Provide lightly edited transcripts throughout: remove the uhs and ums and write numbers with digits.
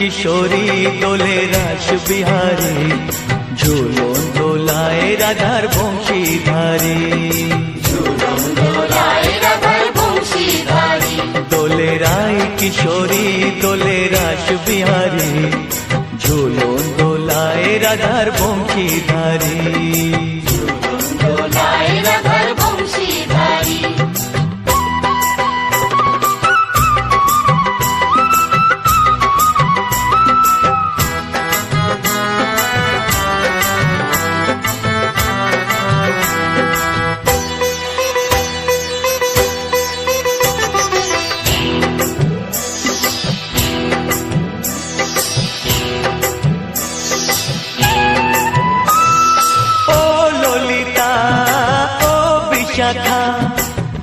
কিশোরী দোলে রাস বিহারী, ঝুলন দোলায় রাধার বংশীধারী। দোলে রায় কিশোরী দোলে রাস বিহারী, ঝুলন দোলায় রাধার বংশীধারী।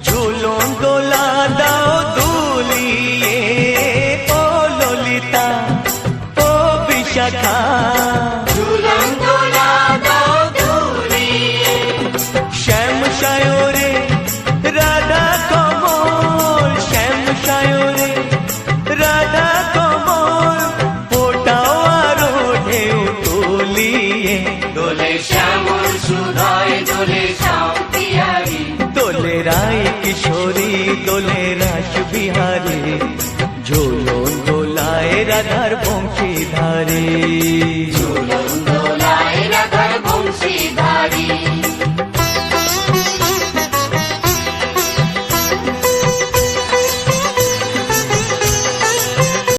ঝুলন দোলা দাও দুলিয়ে, ও ললিতা ও বিশাখা। ঝুলন দোলা দাও দুলিয়ে, শ্যাম সায়রে রাধা কমল, শ্যাম সায়রে রাধা কমল, ফোটাও আরো ঢেউ তুলিয়ে। দোলে শ্যামল সুধায় দোলে শ্যাম পিয়ারি, দোলে রায় কিশোরী দোলে রাস বিহারী, ঝুলন দোলায় রাধার বংশী